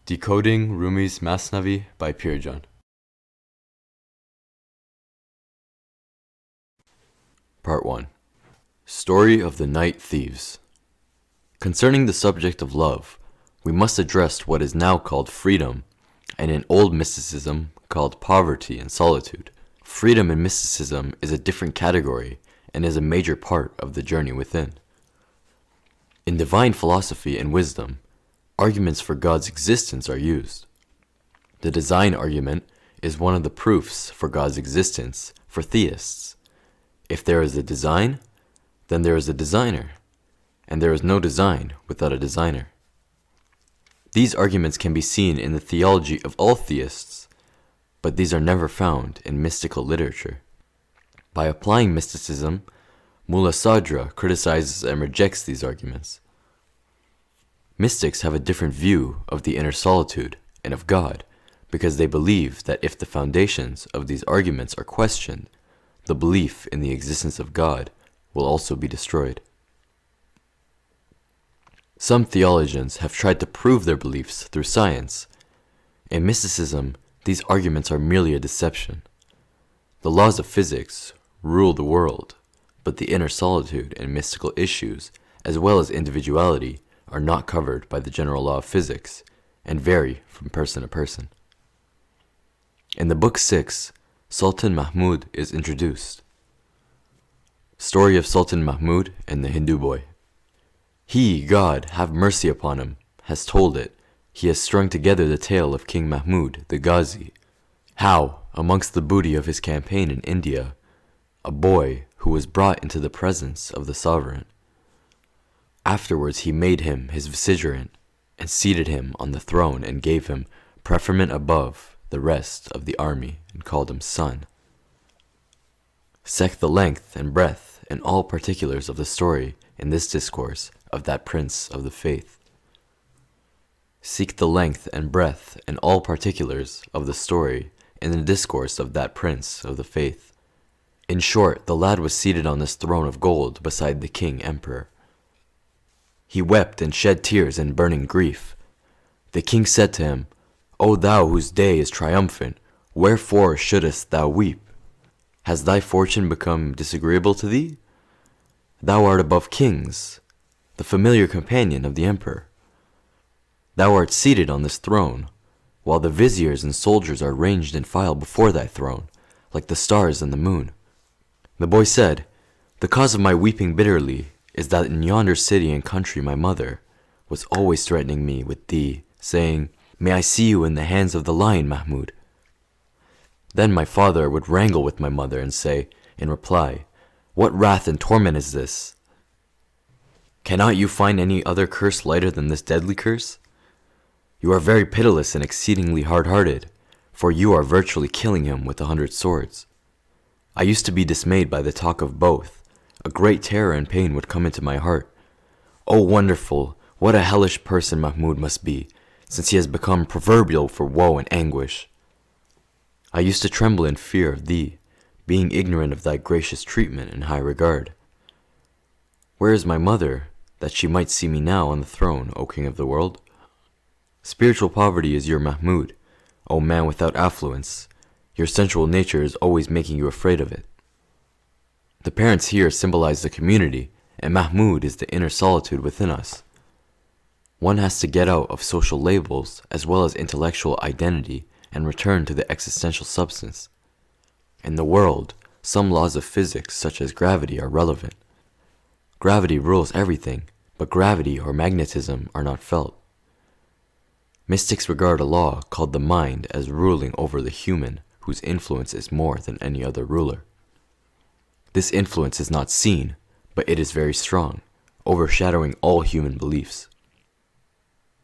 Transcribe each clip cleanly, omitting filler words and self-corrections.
Decoding Rumi's Masnavi by Pirjan. Part 1. Story of the Night-thieves. Concerning the subject of love, we must address what is now called freedom, and in old mysticism called poverty and solitude. Freedom in mysticism is a different category and is a major part of the journey within. In divine philosophy and wisdom, arguments for God's existence are used. The design argument is one of the proofs for God's existence for theists. If there is a design, then there is a designer, and there is no design without a designer. These arguments can be seen in the theology of all theists, but these are never found in mystical literature. By applying mysticism, Mullah Sadra criticizes and rejects these arguments. Mystics have a different view of the inner solitude and of God, because they believe that if the foundations of these arguments are questioned, the belief in the existence of God will also be destroyed. Some theologians have tried to prove their beliefs through science. In mysticism, these arguments are merely a deception. The laws of physics rule the world, but the inner solitude and mystical issues, as well as individuality, are not covered by the general law of physics and vary from person to person. In the book 6, Sultan Mahmúd is introduced. Story of Sultan Mahmúd and the Hindu boy. He, God, have mercy upon him, has told it. He has strung together the tale of King Mahmúd, the Ghazi, how, amongst the booty of his campaign in India, a boy who was brought into the presence of the sovereign. Afterwards he made him his vicegerent, and seated him on the throne, and gave him preferment above the rest of the army, and called him son. Seek the length and breadth and all particulars of the story in this discourse of that prince of the faith. Seek the length and breadth and all particulars of the story in the discourse of that prince of the faith. In short, the lad was seated on this throne of gold beside the king emperor. He wept and shed tears in burning grief. The king said to him, O thou whose day is triumphant, wherefore shouldest thou weep? Has thy fortune become disagreeable to thee? Thou art above kings, the familiar companion of the emperor. Thou art seated on this throne, while the viziers and soldiers are ranged in file before thy throne, like the stars and the moon. The boy said, The cause of my weeping bitterly is that in yonder city and country my mother was always threatening me with thee, saying, May I see you in the hands of the lion, Mahmúd. Then my father would wrangle with my mother and say, in reply, What wrath and torment is this? Cannot you find any other curse lighter than this deadly curse? You are very pitiless and exceedingly hard-hearted, for you are virtually killing him with 100 swords. I used to be dismayed by the talk of both. A great terror and pain would come into my heart. Oh, wonderful, what a hellish person Mahmúd must be, since he has become proverbial for woe and anguish. I used to tremble in fear of thee, being ignorant of thy gracious treatment and high regard. Where is my mother, that she might see me now on the throne, O king of the world? Spiritual poverty is your Mahmúd, O man without affluence. Your sensual nature is always making you afraid of it. The parents here symbolize the community, and Mahmúd is the inner solitude within us. One has to get out of social labels as well as intellectual identity and return to the existential substance. In the world, some laws of physics such as gravity are relevant. Gravity rules everything, but gravity or magnetism are not felt. Mystics regard a law called the mind as ruling over the human, whose influence is more than any other ruler. This influence is not seen, but it is very strong, overshadowing all human beliefs.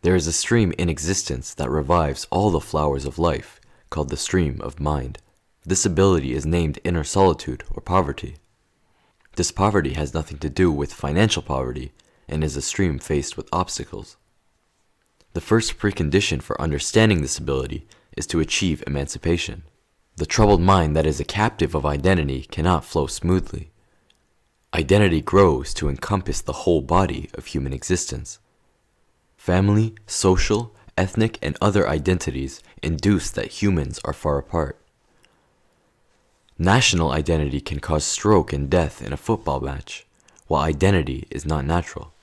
There is a stream in existence that revives all the flowers of life, called the stream of mind. This ability is named inner solitude or poverty. This poverty has nothing to do with financial poverty and is a stream faced with obstacles. The first precondition for understanding this ability is to achieve emancipation. The troubled mind that is a captive of identity cannot flow smoothly. Identity grows to encompass the whole body of human existence. Family, social, ethnic, and other identities induce that humans are far apart. National identity can cause stroke and death in a football match, while identity is not natural.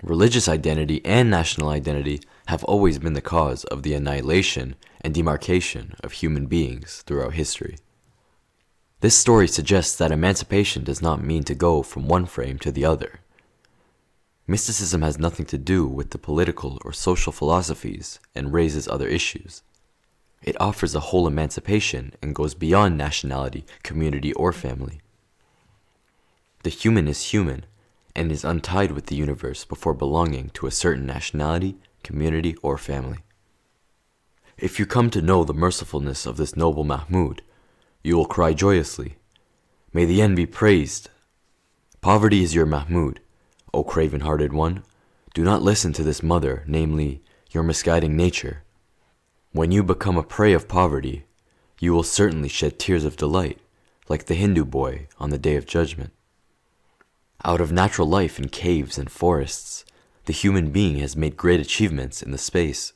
Religious identity and national identity have always been the cause of the annihilation and demarcation of human beings throughout history. This story suggests that emancipation does not mean to go from one frame to the other. Mysticism has nothing to do with the political or social philosophies and raises other issues. It offers a whole emancipation and goes beyond nationality, community, or family. The human is human and is untied with the universe before belonging to a certain nationality, community, or family. If you come to know the mercifulness of this noble Mahmud, you will cry joyously, "May the end be praised! Poverty is your Mahmud, O craven-hearted one. Do not listen to this mother, namely, your misguiding nature. When you become a prey of poverty, you will certainly shed tears of delight, like the Hindu boy on the Day of Judgment. Out of natural life in caves and forests, the human being has made great achievements in the space.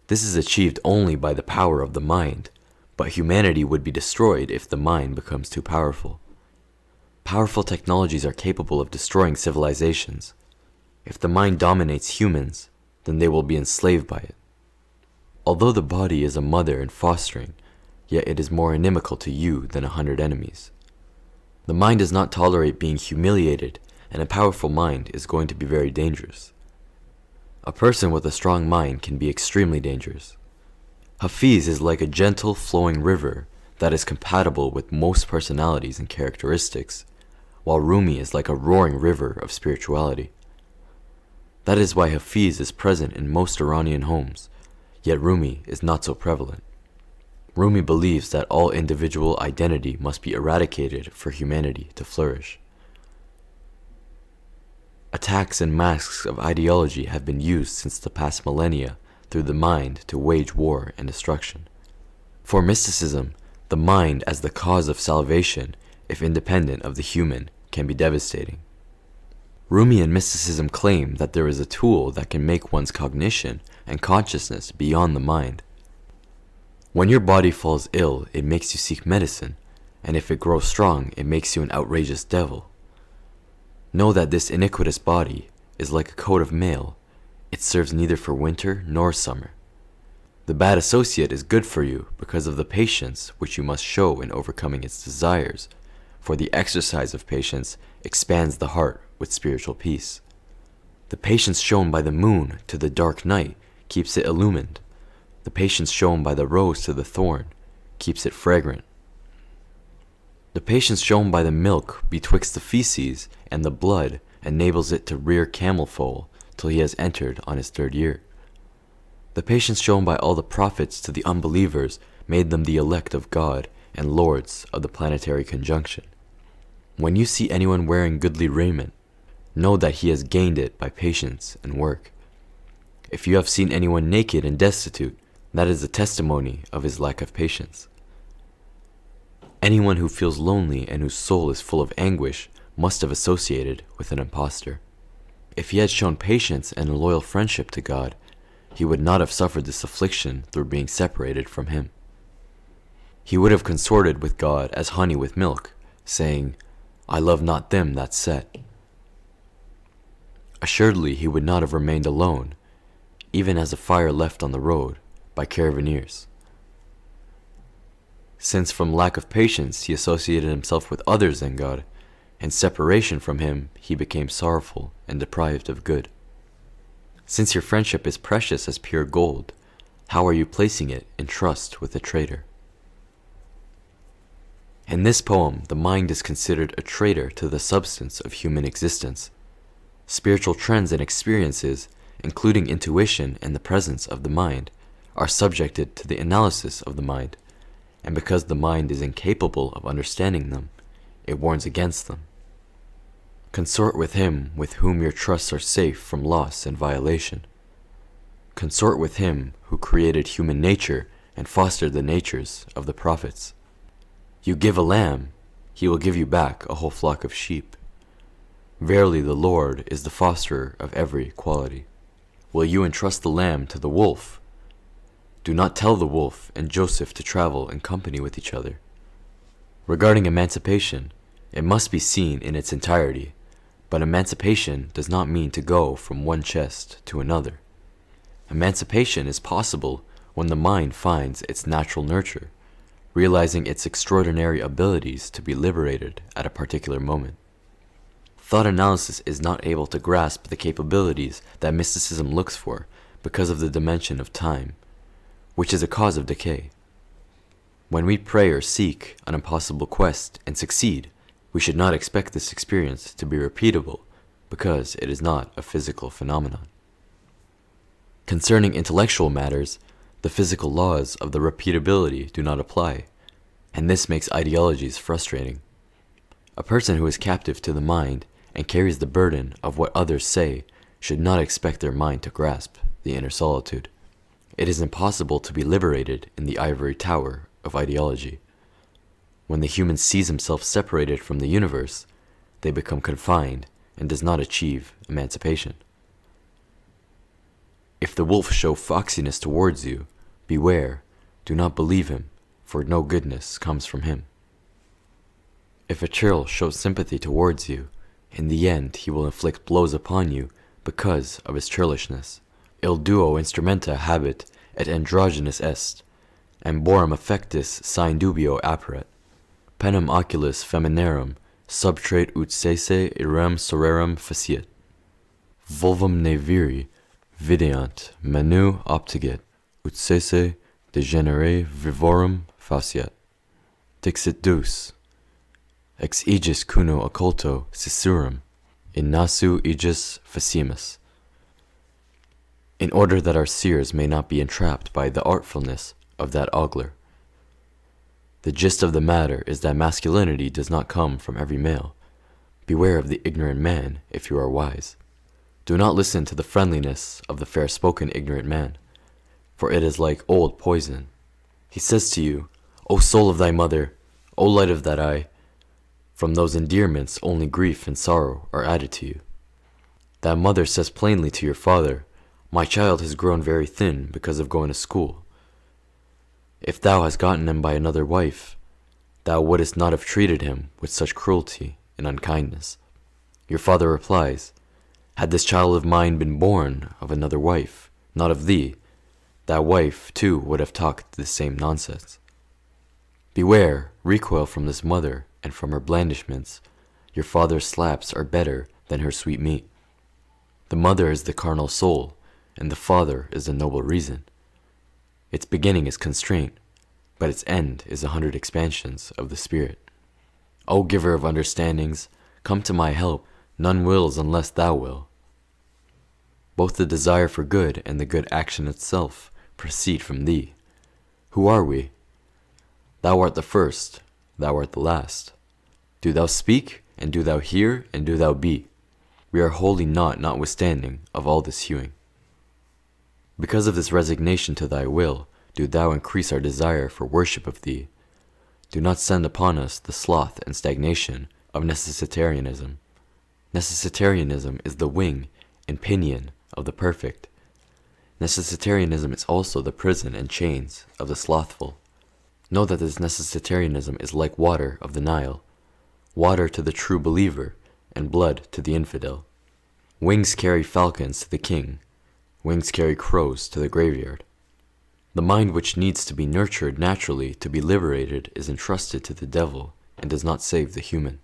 This is achieved only by the power of the mind, but humanity would be destroyed if the mind becomes too powerful. Powerful technologies are capable of destroying civilizations. If the mind dominates humans, then they will be enslaved by it. Although the body is a mother in fostering, yet it is more inimical to you than 100 enemies. The mind does not tolerate being humiliated, and a powerful mind is going to be very dangerous. A person with a strong mind can be extremely dangerous. Hafiz is like a gentle flowing river that is compatible with most personalities and characteristics, while Rumi is like a roaring river of spirituality. That is why Hafiz is present in most Iranian homes, yet Rumi is not so prevalent. Rumi believes that all individual identity must be eradicated for humanity to flourish. Attacks and masks of ideology have been used since the past millennia through the mind to wage war and destruction. For mysticism, the mind as the cause of salvation, if independent of the human, can be devastating. Rumi and mysticism claim that there is a tool that can make one's cognition and consciousness beyond the mind. When your body falls ill, it makes you seek medicine, and if it grows strong, it makes you an outrageous devil. Know that this iniquitous body is like a coat of mail. It serves neither for winter nor summer. The bad associate is good for you because of the patience which you must show in overcoming its desires, for the exercise of patience expands the heart with spiritual peace. The patience shown by the moon to the dark night keeps it illumined. The patience shown by the rose to the thorn keeps it fragrant. The patience shown by the milk betwixt the feces and the blood enables it to rear camel foal till he has entered on his 3rd year. The patience shown by all the prophets to the unbelievers made them the elect of God and lords of the planetary conjunction. When you see anyone wearing goodly raiment, know that he has gained it by patience and work. If you have seen anyone naked and destitute, that is a testimony of his lack of patience. Anyone who feels lonely and whose soul is full of anguish must have associated with an impostor. If he had shown patience and a loyal friendship to God, he would not have suffered this affliction through being separated from him. He would have consorted with God as honey with milk, saying, "I love not them that set." Assuredly he would not have remained alone, even as a fire left on the road by caravaneers. Since from lack of patience he associated himself with others than God, and separation from him he became sorrowful and deprived of good. Since your friendship is precious as pure gold, how are you placing it in trust with a traitor? In this poem, the mind is considered a traitor to the substance of human existence. Spiritual trends and experiences, including intuition and the presence of the mind, are subjected to the analysis of the mind, and because the mind is incapable of understanding them, it warns against them. Consort with him with whom your trusts are safe from loss and violation. Consort with him who created human nature and fostered the natures of the prophets. You give a lamb, he will give you back a whole flock of sheep. Verily the Lord is the fosterer of every quality. will you entrust the lamb to the wolf? Do not tell the wolf and Joseph to travel in company with each other. Regarding emancipation, it must be seen in its entirety, but emancipation does not mean to go from one chest to another. Emancipation is possible when the mind finds its natural nurture, realizing its extraordinary abilities to be liberated at a particular moment. Thought analysis is not able to grasp the capabilities that mysticism looks for because of the dimension of time, which is a cause of decay. When we pray or seek an impossible quest and succeed, we should not expect this experience to be repeatable because it is not a physical phenomenon. Concerning intellectual matters, the physical laws of the repeatability do not apply, and this makes ideologies frustrating. A person who is captive to the mind and carries the burden of what others say should not expect their mind to grasp the inner solitude. It is impossible to be liberated in the ivory tower of ideology. When the human sees himself separated from the universe, they become confined and does not achieve emancipation. If the wolf show foxiness towards you, beware, do not believe him, for no goodness comes from him. If a churl shows sympathy towards you, in the end he will inflict blows upon you because of his churlishness. Il duo instrumenta habet et androgynous est, amborum affectus sine dubio apparet. Penem oculis feminarum subtrait ut sese irem sororem faciet. Vulvum ne viri videant manu optiget, ut sese degenere vivorum faciet. Dixit Deus, ex aegis cuno occulto cicerum, in nasu aegis facimus. In order that our seers may not be entrapped by the artfulness of that ogler. The gist of the matter is that masculinity does not come from every male. Beware of the ignorant man if you are wise. Do not listen to the friendliness of the fair-spoken ignorant man, for it is like old poison. He says to you, O soul of thy mother, O light of that eye, from those endearments only grief and sorrow are added to you. That mother says plainly to your father, My child has grown very thin because of going to school. If thou hast gotten him by another wife, thou wouldst not have treated him with such cruelty and unkindness. Your father replies, Had this child of mine been born of another wife, not of thee, that wife too would have talked the same nonsense. Beware, recoil from this mother and from her blandishments. Your father's slaps are better than her sweet meat. The mother is the carnal soul, and the father is the noble reason. Its beginning is constraint, but its end is 100 expansions of the spirit. O giver of understandings, come to my help, none wills unless thou will. Both the desire for good and the good action itself proceed from thee. Who are we? Thou art the first, thou art the last. Do thou speak, and do thou hear, and do thou be. We are wholly naught notwithstanding of all this hewing. Because of this resignation to thy will, do thou increase our desire for worship of thee. Do not send upon us the sloth and stagnation of necessitarianism. Necessitarianism is the wing and pinion of the perfect. Necessitarianism is also the prison and chains of the slothful. Know that this necessitarianism is like water of the Nile, water to the true believer and blood to the infidel. Wings carry falcons to the king. Wings carry crows to the graveyard. The mind which needs to be nurtured naturally to be liberated is entrusted to the devil and does not save the human.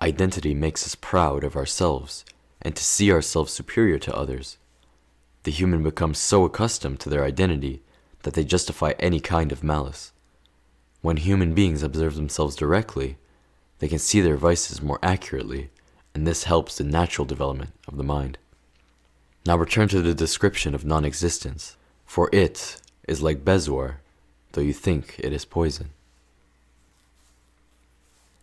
Identity makes us proud of ourselves and to see ourselves superior to others. The human becomes so accustomed to their identity that they justify any kind of malice. When human beings observe themselves directly, they can see their vices more accurately, and this helps the natural development of the mind. Now return to the description of non-existence, for it is like bezoar, though you think it is poison.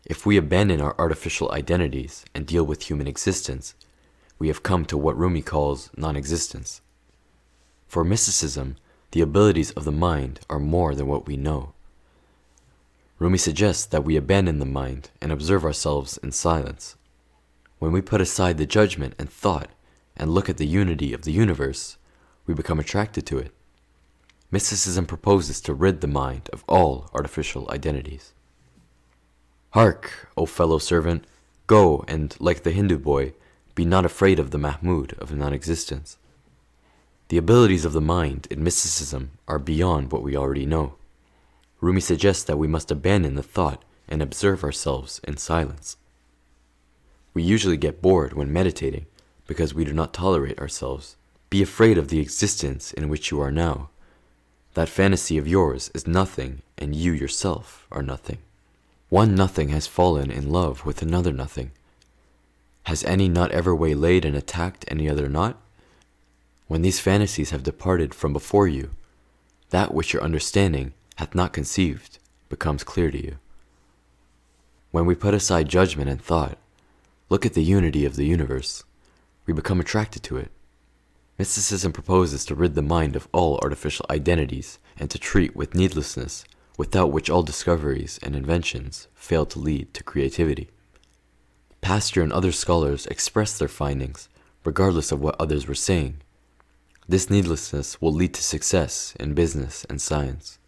If we abandon our artificial identities and deal with human existence, we have come to what Rumi calls non-existence. For mysticism, the abilities of the mind are more than what we know. Rumi suggests that we abandon the mind and observe ourselves in silence. When we put aside the judgment and thought and look at the unity of the universe, we become attracted to it. Mysticism proposes to rid the mind of all artificial identities. Hark, O fellow servant, go and, like the Hindu boy, be not afraid of the Mahmúd of non-existence. The abilities of the mind in mysticism are beyond what we already know. Rumi suggests that we must abandon the thought and observe ourselves in silence. We usually get bored when meditating because we do not tolerate ourselves. Be afraid of the existence in which you are now. That fantasy of yours is nothing, and you yourself are nothing. One nothing has fallen in love with another nothing. Has any not ever waylaid and attacked any other not? When these fantasies have departed from before you, that which your understanding hath not conceived becomes clear to you. When we put aside judgment and thought, look at the unity of the universe, we become attracted to it. Mysticism proposes to rid the mind of all artificial identities and to treat with needlessness, without which all discoveries and inventions fail to lead to creativity. Pasteur and other scholars expressed their findings, regardless of what others were saying. This needlessness will lead to success in business and science.